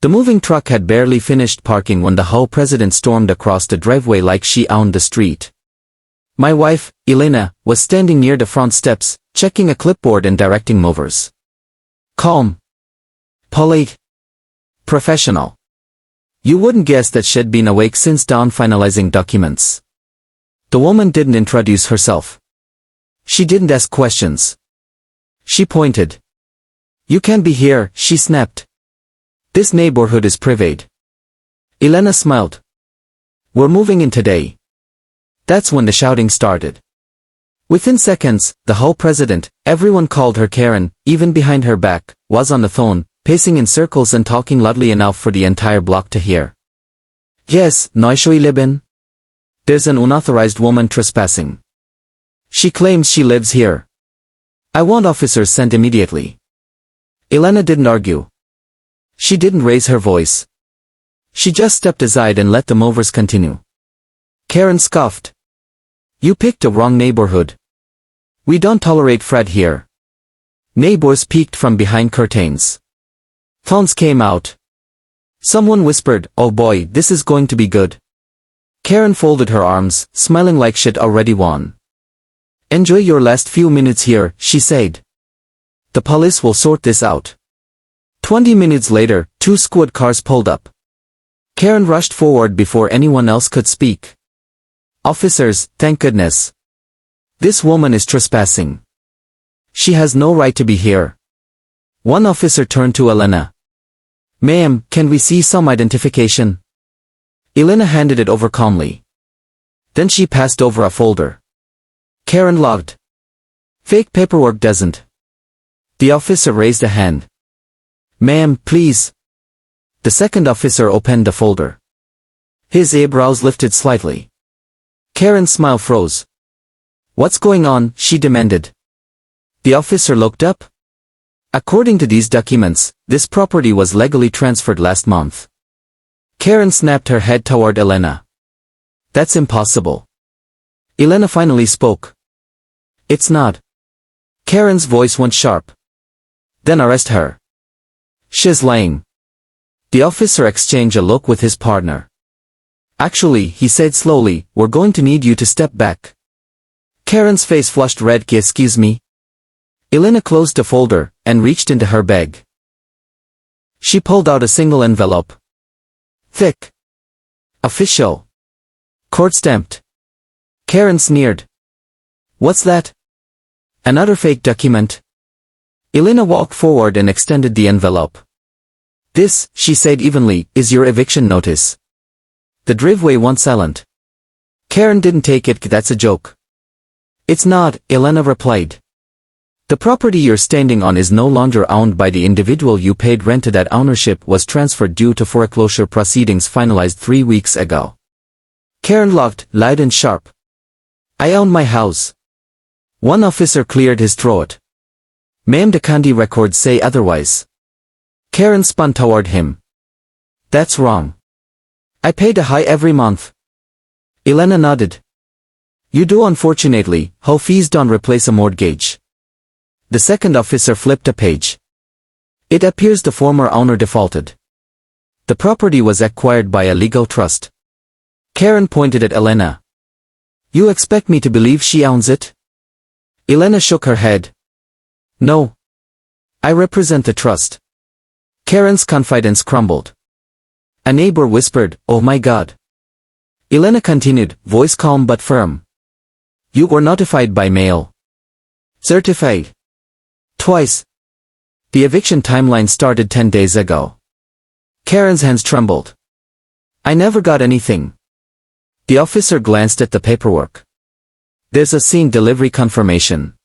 The moving truck had barely finished parking when the HOA president stormed across the driveway like she owned the street. My wife, Elena, was standing near the front steps, checking a clipboard and directing movers. Calm. Polite. Professional. You wouldn't guess that she'd been awake since dawn finalizing documents. The woman didn't introduce herself. She didn't ask questions. She pointed. You can't be here, she snapped. This neighborhood is private. Elena smiled. We're moving in today. That's when the shouting started. Within seconds, the HOA president, everyone called her Karen, even behind her back, was on the phone, pacing in circles and talking loudly enough for the entire block to hear. Yes, Neushoy Liben. There's an unauthorized woman trespassing. She claims she lives here. I want officers sent immediately. Elena didn't argue. She didn't raise her voice. She just stepped aside and let the movers continue. Karen scoffed. You picked a wrong neighborhood. We don't tolerate Fred here. Neighbors peeked from behind curtains. Phones came out. Someone whispered, oh boy, this is going to be good. Karen folded her arms, smiling like she'd already won. Enjoy your last few minutes here, she said. The police will sort this out. 20 minutes later, 2 squad cars pulled up. Karen rushed forward before anyone else could speak. Officers, thank goodness. This woman is trespassing. She has no right to be here. One officer turned to Elena. Ma'am, can we see some identification? Elena handed it over calmly. Then she passed over a folder. Karen logged. Fake paperwork doesn't. The officer raised a hand. Ma'am, please. The second officer opened the folder. His eyebrows lifted slightly. Karen's smile froze. What's going on? She demanded. The officer looked up. According to these documents, this property was legally transferred last month. Karen snapped her head toward Elena. That's impossible. Elena finally spoke. It's not. Karen's voice went sharp. Then arrest her. She's lying. The officer exchanged a look with his partner. Actually, he said slowly, we're going to need you to step back. Karen's face flushed red. Excuse me? Elena closed the folder and reached into her bag. She pulled out a single envelope. Thick. Official. Court-stamped. Karen sneered. What's that? Another fake document? Elena walked forward and extended the envelope. This, she said evenly, is your eviction notice. The driveway went silent. Karen didn't take it. That's a joke. It's not, Elena replied. The property you're standing on is no longer owned by the individual you paid rent to. That ownership was transferred due to foreclosure proceedings finalized 3 weeks ago. Karen looked, loud and sharp. I own my house. One officer cleared his throat. Ma'am, the county records say otherwise. Karen spun toward him. That's wrong. I pay the high every month. Elena nodded. You do. Unfortunately, HOA fees don't replace a mortgage. The second officer flipped a page. It appears the former owner defaulted. The property was acquired by a legal trust. Karen pointed at Elena. You expect me to believe she owns it? Elena shook her head. No. I represent the trust. Karen's confidence crumbled. A neighbor whispered, oh my God. Elena continued, voice calm but firm. You were notified by mail. Certified. Twice. The eviction timeline started 10 days ago. Karen's hands trembled. I never got anything. The officer glanced at the paperwork. There's a scene delivery confirmation.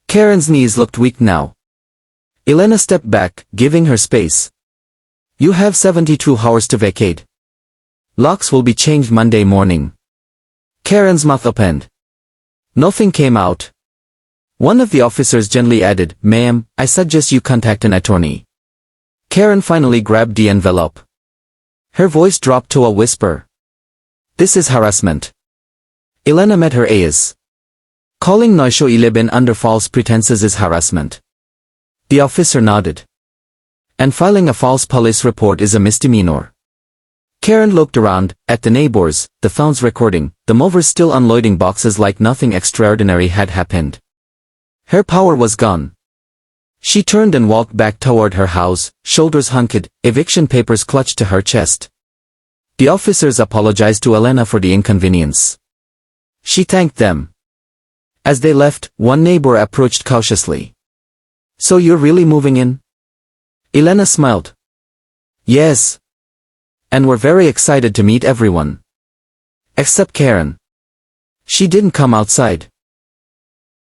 Karen's knees looked weak now. Elena stepped back, giving her space. You have 72 hours to vacate. Locks will be changed Monday morning. Karen's mouth opened. Nothing came out. One of the officers gently added, ma'am, I suggest you contact an attorney. Karen finally grabbed the envelope. Her voice dropped to a whisper. This is harassment. Elena met her eyes. Calling Neushoy Liben under false pretenses is harassment. The officer nodded. And filing a false police report is a misdemeanor. Karen looked around, at the neighbors, the phones recording, the movers still unloading boxes like nothing extraordinary had happened. Her power was gone. She turned and walked back toward her house, shoulders hunked, eviction papers clutched to her chest. The officers apologized to Elena for the inconvenience. She thanked them. As they left, one neighbor approached cautiously. "So you're really moving in?" Elena smiled. "Yes. And we're very excited to meet everyone. Except Karen. She didn't come outside."